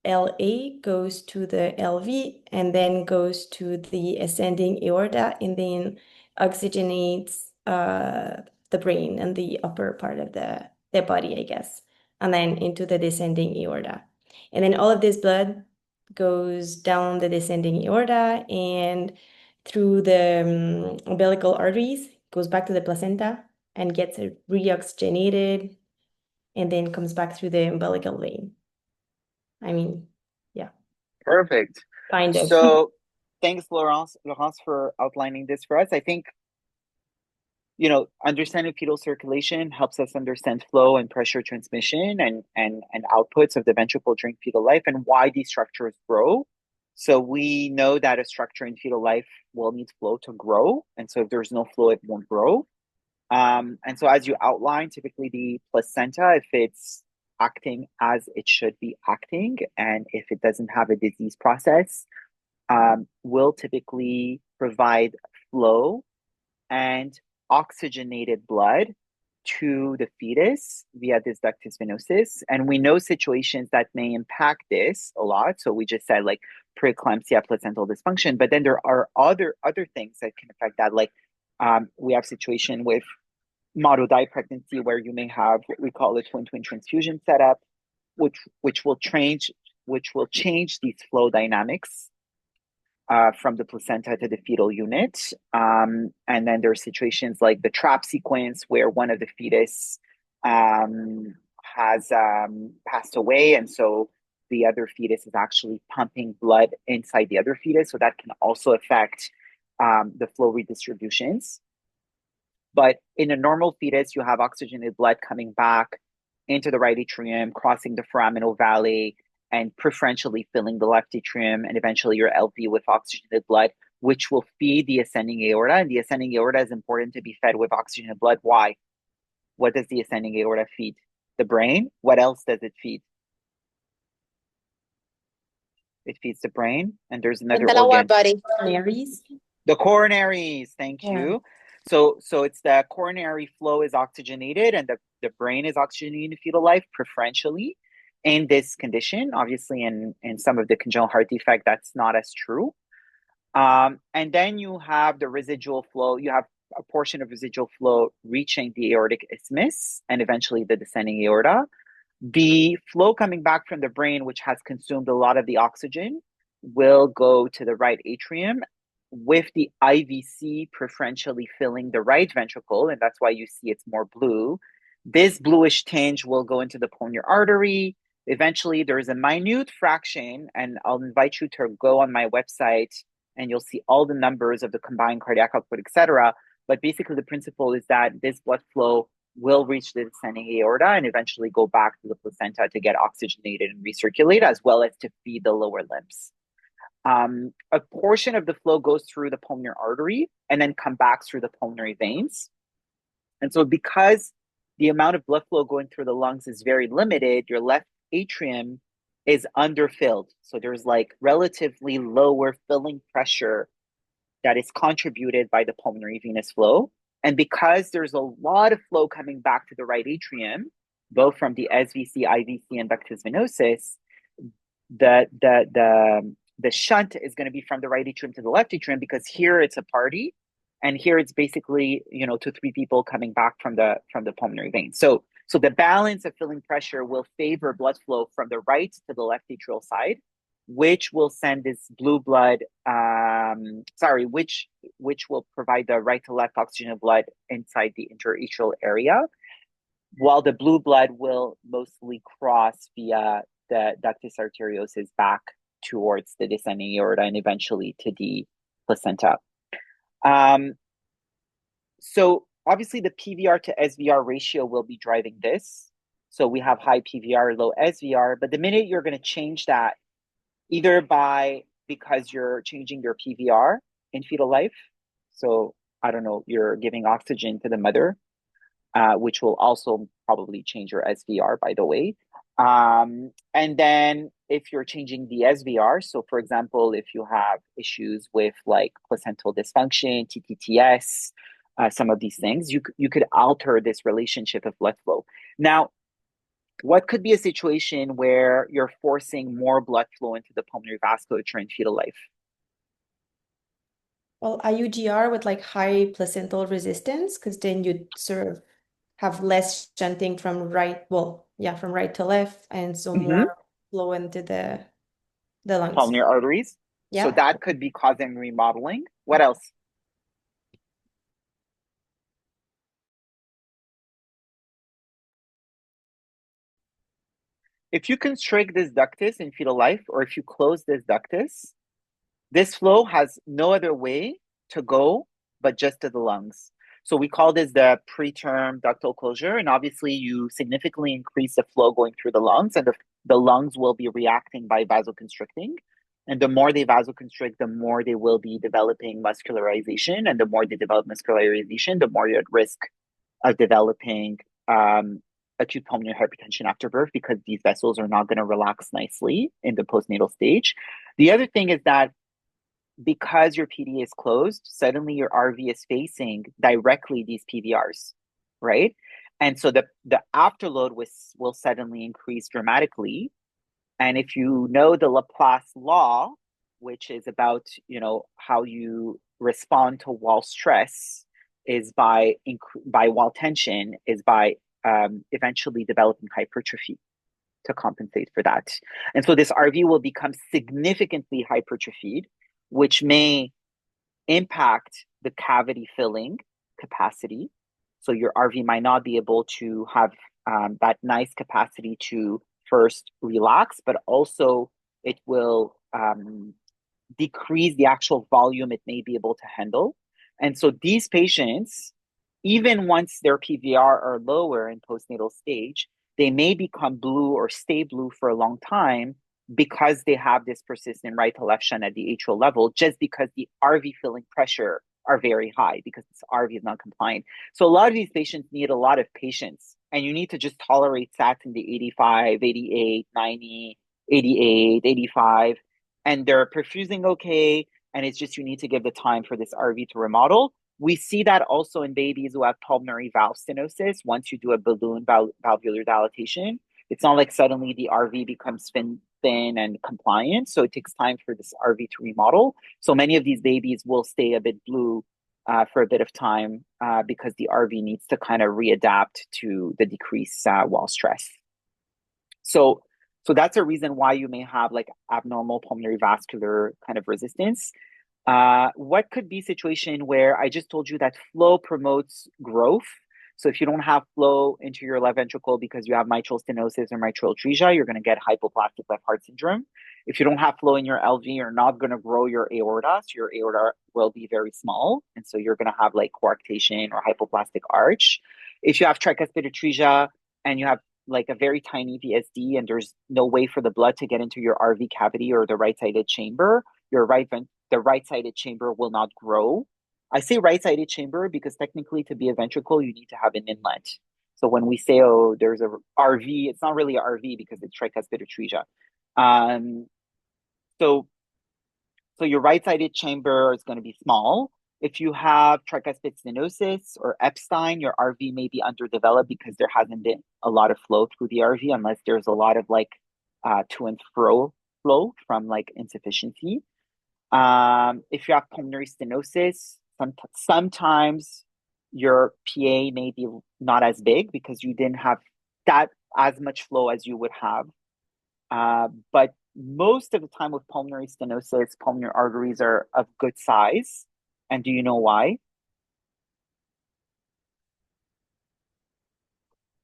Speaker 5: LA goes to the LV and then goes to the ascending aorta and then oxygenates the brain and the upper part of the body, I guess, and then into the descending aorta. And then all of this blood goes down the descending aorta and through the umbilical arteries, goes back to the placenta and gets reoxygenated and then comes back through the umbilical vein. I mean, yeah.
Speaker 1: Perfect.
Speaker 5: Kind of.
Speaker 1: So thanks, Laurence, for outlining this for us. I think, understanding fetal circulation helps us understand flow and pressure transmission and outputs of the ventricle during fetal life and why these structures grow. So we know that a structure in fetal life will need flow to grow. And so if there's no flow, it won't grow. And so as you outlined, typically the placenta, if it's acting as it should be acting, and if it doesn't have a disease process, will typically provide flow and oxygenated blood to the fetus via this ductus venosus. And we know situations that may impact this a lot. So we just said like preeclampsia, placental dysfunction, but then there are other things that can affect that. Like we have situation with monodive pregnancy where you may have what we call a twin transfusion setup, which will change these flow dynamics from the placenta to the fetal unit. And then there are situations like the trap sequence where one of the fetus has passed away, and so the other fetus is actually pumping blood inside the other fetus, so that can also affect the flow redistributions. But in a normal fetus, you have oxygenated blood coming back into the right atrium, crossing the foramen ovale, and preferentially filling the left atrium and eventually your LV with oxygenated blood which will feed the ascending aorta. And the ascending aorta is important to be fed with oxygen and blood. Why? What does the ascending aorta feed? The brain. What else does it feed? It feeds the brain, and there's another
Speaker 4: The lower
Speaker 1: organ.
Speaker 4: body.
Speaker 5: Canaries.
Speaker 1: The coronaries, thank you. So it's the coronary flow is oxygenated, and the brain is oxygenated in fetal life preferentially. In this condition, obviously, in some of the congenital heart defect, that's not as true. And then you have the residual flow. You have a portion of residual flow reaching the aortic isthmus and eventually the descending aorta. The flow coming back from the brain, which has consumed a lot of the oxygen, will go to the right atrium with the IVC preferentially filling the right ventricle, and that's why you see it's more blue. This bluish tinge will go into the pulmonary artery. Eventually, there's a minute fraction, and I'll invite you to go on my website and you'll see all the numbers of the combined cardiac output, etc. But basically, the principle is that this blood flow will reach the descending aorta and eventually go back to the placenta to get oxygenated and recirculate, as well as to feed the lower limbs. A portion of the flow goes through the pulmonary artery and then come back through the pulmonary veins. And so because the amount of blood flow going through the lungs is very limited, your left atrium is underfilled. So there's like relatively lower filling pressure that is contributed by the pulmonary venous flow. And because there's a lot of flow coming back to the right atrium, both from the SVC, IVC, and ductus venosus, the shunt is going to be from the right atrium to the left atrium, because here it's a party, and here it's basically 2 to 3 people coming back from the pulmonary vein. So the balance of filling pressure will favor blood flow from the right to the left atrial side, which will send this blue blood, which will provide the right to left oxygen and blood inside the interatrial area, while the blue blood will mostly cross via the ductus arteriosus back towards the descending aorta and eventually to the placenta. So obviously the PVR to SVR ratio will be driving this. So we have high PVR, low SVR, but the minute you're going to change that, either because you're changing your PVR in fetal life, so I don't know, you're giving oxygen to the mother, which will also probably change your SVR, by the way. And then if you're changing the SVR, so for example, if you have issues with like placental dysfunction, TTTS, some of these things, you could alter this relationship of blood flow. Now, what could be a situation where you're forcing more blood flow into the pulmonary vasculature in fetal life?
Speaker 5: Well, IUGR with like high placental resistance, because then you sort of have less shunting from right to left, and so more flow into the lungs.
Speaker 1: Pulmonary arteries.
Speaker 5: Yeah.
Speaker 1: So that could be causing remodeling. What else? If you constrict this ductus in fetal life, or if you close this ductus, this flow has no other way to go but just to the lungs. So we call this the preterm ductal closure, and obviously you significantly increase the flow going through the lungs, and the lungs will be reacting by vasoconstricting. And the more they vasoconstrict, the more they will be developing muscularization, and the more they develop muscularization, the more you're at risk of developing acute pulmonary hypertension after birth, because these vessels are not going to relax nicely in the postnatal stage. The other thing is that because your PD is closed, suddenly your RV is facing directly these PVRs, right? And so the afterload will suddenly increase dramatically. And if you know the Laplace law, which is about how you respond to wall stress, is by wall tension, is by eventually developing hypertrophy to compensate for that. And so this RV will become significantly hypertrophied, which may impact the cavity filling capacity. So your RV might not be able to have that nice capacity to first relax, but also it will decrease the actual volume it may be able to handle. And so these patients, even once their PVR are lower in postnatal stage, they may become blue or stay blue for a long time because they have this persistent right to left shunt at the atrial level, just because the RV filling pressure are very high because this RV is not compliant. So a lot of these patients need a lot of patience, and you need to just tolerate sats in the 85, 88, 90, 88, 85, and they're perfusing okay. And it's just you need to give the time for this RV to remodel. We see that also in babies who have pulmonary valve stenosis. Once you do a balloon valvular dilatation, it's not like suddenly the RV becomes thin and compliant. So it takes time for this RV to remodel. So many of these babies will stay a bit blue for a bit of time because the RV needs to kind of readapt to the decreased wall stress. So that's a reason why you may have like abnormal pulmonary vascular kind of resistance. What could be a situation where I just told you that flow promotes growth? So if you don't have flow into your left ventricle because you have mitral stenosis or mitral atresia, you're going to get hypoplastic left heart syndrome. If you don't have flow in your LV, you're not going to grow your aorta. So your aorta will be very small. And so you're going to have like coarctation or hypoplastic arch. If you have tricuspid atresia and you have like a very tiny VSD and there's no way for the blood to get into your RV cavity or the right-sided chamber, the right-sided chamber will not grow. I say right-sided chamber because technically to be a ventricle, you need to have an inlet. So when we say, oh, there's a RV, it's not really a RV because it's tricuspid atresia. So your right-sided chamber is going to be small. If you have tricuspid stenosis or Epstein, your RV may be underdeveloped because there hasn't been a lot of flow through the RV unless there's a lot of like to and fro flow from like insufficiency. If you have pulmonary stenosis, sometimes your PA may be not as big because you didn't have that as much flow as you would have. But most of the time with pulmonary stenosis, pulmonary arteries are of good size. And do you know why?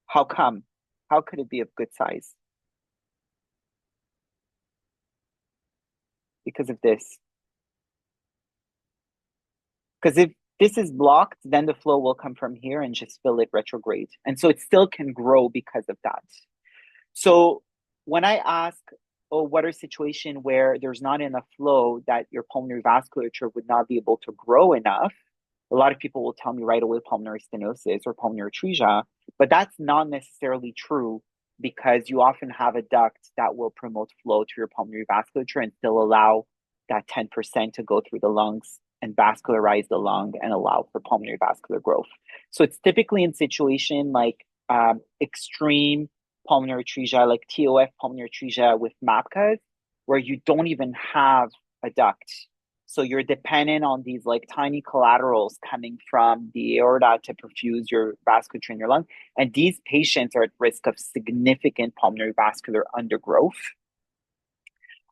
Speaker 1: How come? How could it be of good size? Because of this. Because if this is blocked, then the flow will come from here and just fill it retrograde. And so it still can grow because of that. So when I ask, oh, what are situations where there's not enough flow that your pulmonary vasculature would not be able to grow enough, a lot of people will tell me right away pulmonary stenosis or pulmonary atresia, but that's not necessarily true because you often have a duct that will promote flow to your pulmonary vasculature and still allow that 10% to go through the lungs and vascularize the lung and allow for pulmonary vascular growth. So it's typically in situation like extreme pulmonary atresia, like TOF pulmonary atresia with MAPCAs, where you don't even have a duct. So you're dependent on these like tiny collaterals coming from the aorta to perfuse your vasculature in your lung. And these patients are at risk of significant pulmonary vascular undergrowth.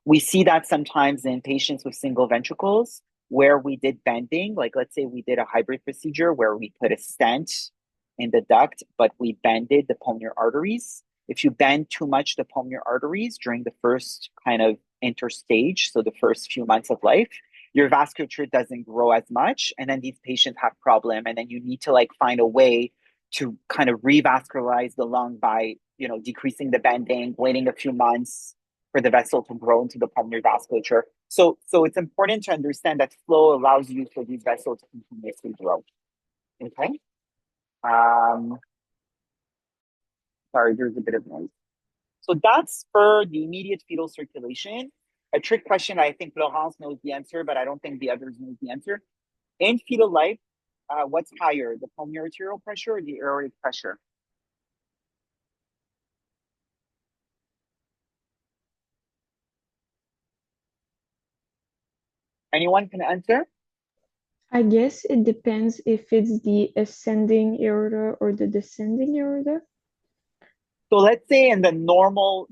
Speaker 1: We see that sometimes in patients with single ventricles where we did bending, like let's say we did a hybrid procedure where we put a stent in the duct, but we bended the pulmonary arteries. If you bend too much the pulmonary arteries during the first kind of interstage, so the first few months of life, your vasculature doesn't grow as much. And then these patients have problem. And then you need to like find a way to kind of revascularize the lung by, decreasing the bending, waiting a few months for the vessel to grow into the pulmonary vasculature. So it's important to understand that flow allows you for these vessels to continuously grow. Okay. Sorry, there's a bit of noise. So that's for the immediate fetal circulation. A trick question, I think Laurence knows the answer, but I don't think the others know the answer. In fetal life, what's higher, the pulmonary arterial pressure or the aortic pressure? Anyone can answer?
Speaker 6: I guess it depends if it's the ascending aorta or the descending aorta.
Speaker 1: So let's say in the normal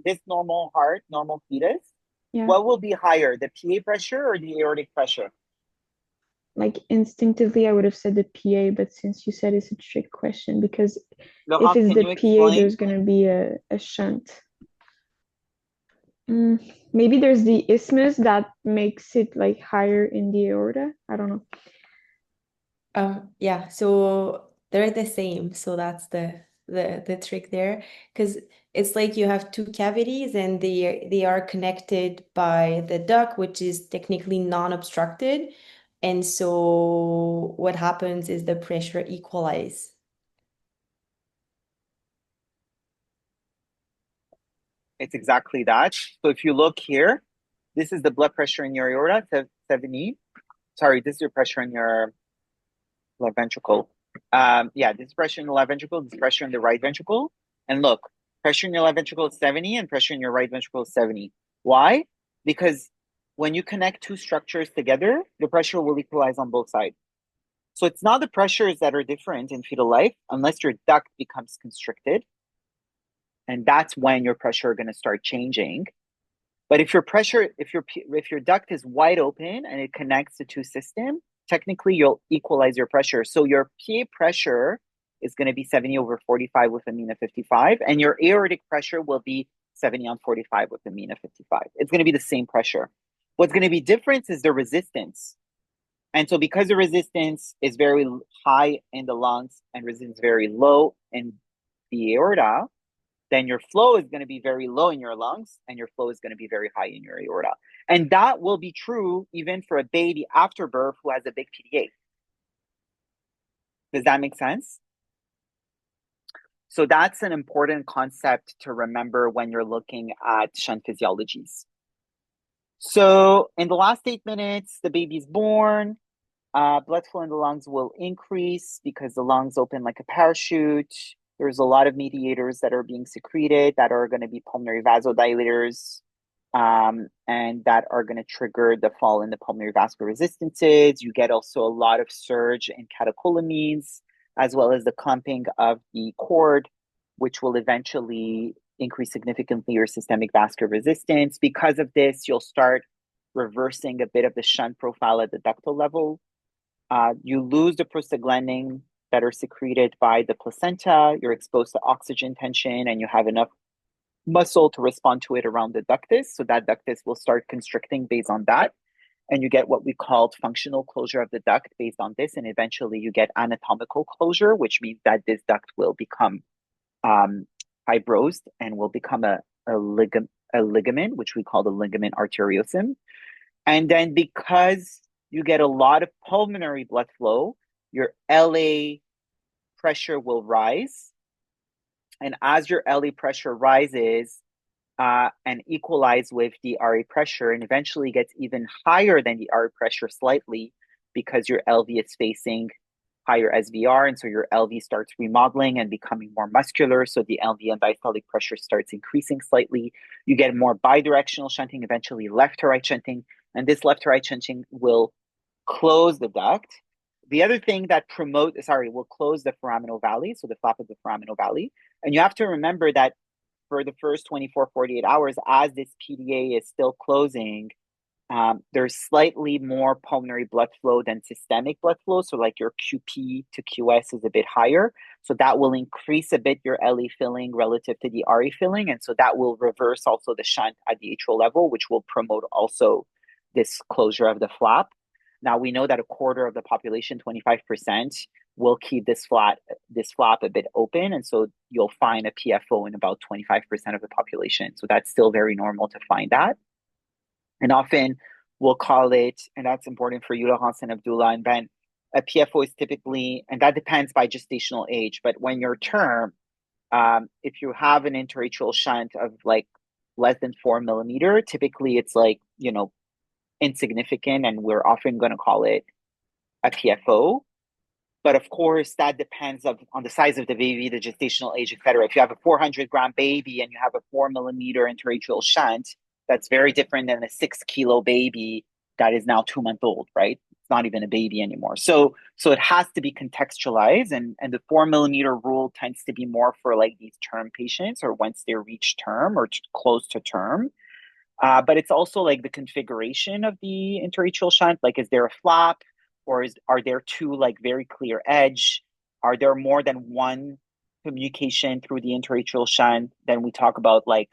Speaker 1: heart, normal fetus,
Speaker 6: Yeah.
Speaker 1: what will be higher, the PA pressure or the aortic pressure?
Speaker 6: Like instinctively, I would have said the PA, but since you said it's a trick question, because
Speaker 1: Laurent,
Speaker 6: if it's
Speaker 1: can
Speaker 6: the
Speaker 1: you
Speaker 6: PA,
Speaker 1: explain?
Speaker 6: there's going to be a shunt. Maybe there's the isthmus that makes it like higher in the aorta. I don't know.
Speaker 5: Yeah, so they're the same. So that's the the trick there, because it's like you have two cavities and they are connected by the duct, which is technically non-obstructed. And so what happens is the pressure equalize.
Speaker 1: It's exactly that. So if you look here, this is the blood pressure in your aorta, 70. Sorry, this is your pressure in your left ventricle. Yeah, this is pressure in the left ventricle, this is pressure in the right ventricle. And look, pressure in your left ventricle is 70 and pressure in your right ventricle is 70. Why? Because when you connect two structures together, the pressure will equalize on both sides. So it's not the pressures that are different in fetal life unless your duct becomes constricted. And that's when your pressure is going to start changing. But if your duct is wide open and it connects the two systems, technically you'll equalize your pressure. So your PA pressure is going to be 70/45 with a mean of 55, and your aortic pressure will be 70/45 with a mean of 55. It's going to be the same pressure. What's going to be different is the resistance. And so because the resistance is very high in the lungs and resistance very low in the aorta, then your flow is going to be very low in your lungs and your flow is going to be very high in your aorta. And that will be true even for a baby after birth who has a big PDA. Does that make sense? So that's an important concept to remember when you're looking at shunt physiologies. So in the last 8 minutes, the baby's born. Blood flow in the lungs will increase because the lungs open like a parachute. There's a lot of mediators that are being secreted that are going to be pulmonary vasodilators, and that are going to trigger the fall in the pulmonary vascular resistances. You get also a lot of surge in catecholamines, as well as the clumping of the cord, which will eventually increase significantly your systemic vascular resistance. Because of this, you'll start reversing a bit of the shunt profile at the ductal level. You lose the prostaglandin that are secreted by the placenta. You're exposed to oxygen tension, and you have enough muscle to respond to it around the ductus. So that ductus will start constricting based on that. And you get what we called functional closure of the duct based on this. And eventually you get anatomical closure, which means that this duct will become fibrosed and will become a ligament, which we call the ligament arteriosum. And then because you get a lot of pulmonary blood flow, your LA pressure will rise. And as your LA pressure rises and equalize with the RA pressure, and eventually gets even higher than the RA pressure slightly because your LV is facing higher SVR, and so your LV starts remodeling and becoming more muscular, so the LV and diastolic pressure starts increasing slightly. You get more bidirectional shunting, eventually left to right shunting, and this left to right shunting will close the duct. The other thing that will close the foraminal valley, so the flap of the foraminal valley. And you have to remember that for the first 24, 48 hours, as this PDA is still closing, there's slightly more pulmonary blood flow than systemic blood flow. So like your QP to QS is a bit higher. So that will increase a bit your LE filling relative to the RE filling. And so that will reverse also the shunt at the atrial level, which will promote also this closure of the flap. Now we know that a quarter of the population, 25%, will keep this flap a bit open. And so you'll find a PFO in about 25% of the population. So that's still very normal to find that. And often we'll call it, and that's important for you, Laurence and Abdullah and Ben, a PFO is typically, and that depends by gestational age, but when you're term, if you have an intraatrial shunt of like less than 4 millimeter, typically it's like, insignificant, and we're often going to call it a PFO. But of course, that depends on the size of the baby, the gestational age, etc. If you have a 400-gram baby and you have a 4 millimeter intraatrial shunt, that's very different than a 6-kilo baby that is now 2 months old, right? It's not even a baby anymore. So it has to be contextualized, and the 4 millimeter rule tends to be more for like these term patients or once they reach term or close to term. But it's also like the configuration of the intraatrial shunt. Like, is there a flap, or are there two like very clear edge? Are there more than one communication through the intraatrial shunt? Then we talk about like,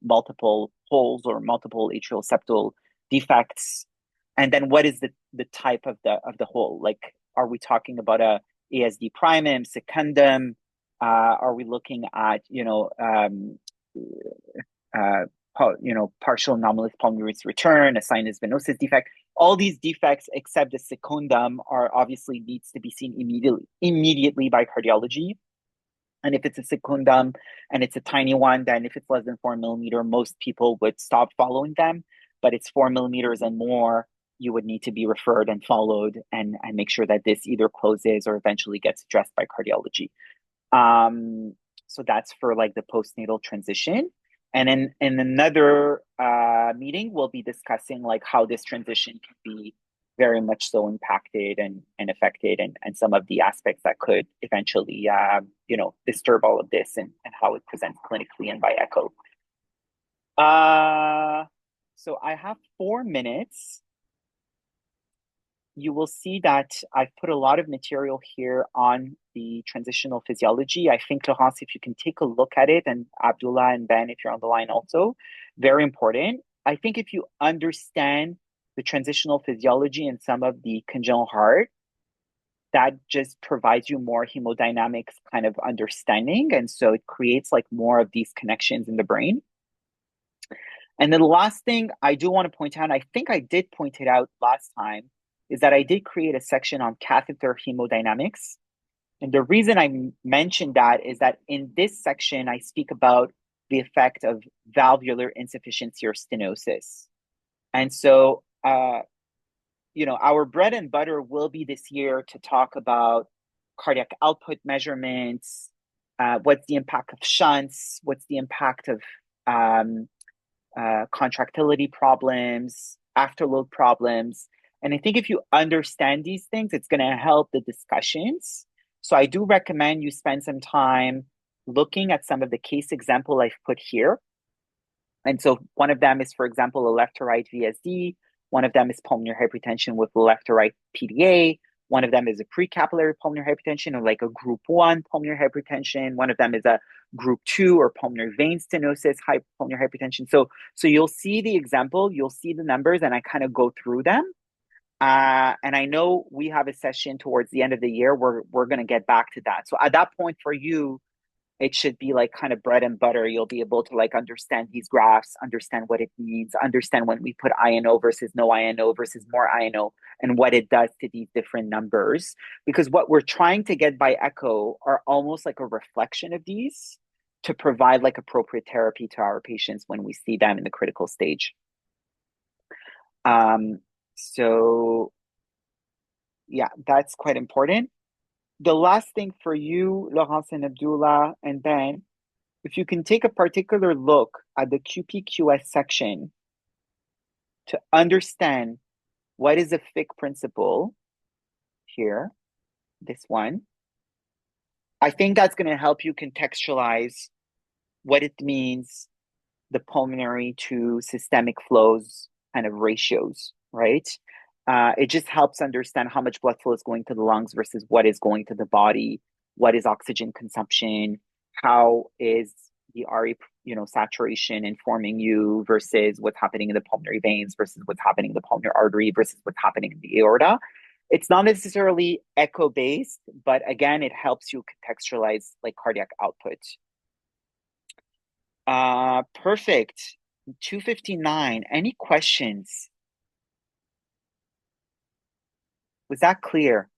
Speaker 1: multiple holes or multiple atrial septal defects. And then what is the type of the hole? Like, are we talking about a ASD primum, secundum? Are we looking at, partial anomalous pulmonary return, a sinus venosus defect? All these defects, except the secundum, are obviously needs to be seen immediately by cardiology. And if it's a secundum and it's a tiny one, then if it's less than 4 mm, most people would stop following them. But it's 4 mm and more, you would need to be referred and followed and make sure that this either closes or eventually gets addressed by cardiology. So that's for like the postnatal transition. And then in another meeting, we'll be discussing like how this transition can be very much so impacted and affected, and some of the aspects that could eventually, disturb all of this, and how it presents clinically and by echo. So I have 4 minutes. You will see that I've put a lot of material here on the transitional physiology. I think, Laurence, if you can take a look at it, and Abdullah and Ben, if you're on the line also, very important. I think if you understand the transitional physiology and some of the congenital heart, that just provides you more hemodynamics kind of understanding. And so it creates like more of these connections in the brain. And then the last thing I do want to point out, and I think I did point it out last time, is that I did create a section on catheter hemodynamics. And the reason I mentioned that is that in this section, I speak about the effect of valvular insufficiency or stenosis. And so, our bread and butter will be this year to talk about cardiac output measurements, what's the impact of shunts, what's the impact of contractility problems, afterload problems. And I think if you understand these things, it's going to help the discussions. So I do recommend you spend some time looking at some of the case example I've put here. And so one of them is, for example, a left to right VSD. One of them is pulmonary hypertension with left to right PDA. One of them is a precapillary pulmonary hypertension, or like a group 1 pulmonary hypertension. One of them is a group 2 or pulmonary vein stenosis, pulmonary hypertension. So you'll see the example, you'll see the numbers, and I kind of go through them. And I know we have a session towards the end of the year where we're going to get back to that. So at that point for you, it should be like kind of bread and butter. You'll be able to like understand these graphs, understand what it means, understand when we put INO versus no INO versus more INO, and what it does to these different numbers. Because what we're trying to get by echo are almost like a reflection of these to provide like appropriate therapy to our patients when we see them in the critical stage. So yeah, that's quite important. The last thing for you, Laurence and Abdullah and Ben, if you can take a particular look at the QPQS section to understand what is a Fick principle here, this one, I think that's going to help you contextualize what it means, the pulmonary to systemic flows kind of ratios, right? It just helps understand how much blood flow is going to the lungs versus what is going to the body, what is oxygen consumption, how is the RE, saturation informing you versus what's happening in the pulmonary veins versus what's happening in the pulmonary artery versus what's happening in the aorta. It's not necessarily echo-based, but again, it helps you contextualize like cardiac output. Perfect. 2:59. Any questions? Was that clear?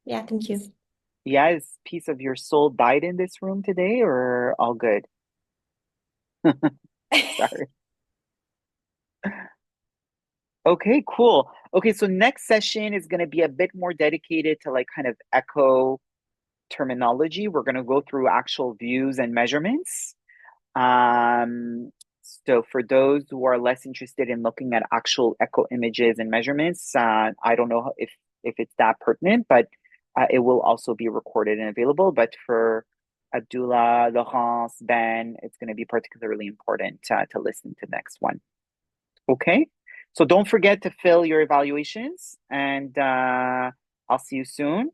Speaker 5: Yeah, thank you.
Speaker 1: Yeah, is piece of your soul died in this room today, or all good? Sorry. Okay, cool. Okay, so next session is going to be a bit more dedicated to like kind of echo terminology. We're going to go through actual views and measurements. So for those who are less interested in looking at actual echo images and measurements, I don't know if it's that pertinent, but it will also be recorded and available. But for Abdullah, Laurence, Ben, it's going to be particularly important to listen to the next one. Okay, so don't forget to fill your evaluations, and I'll see you soon.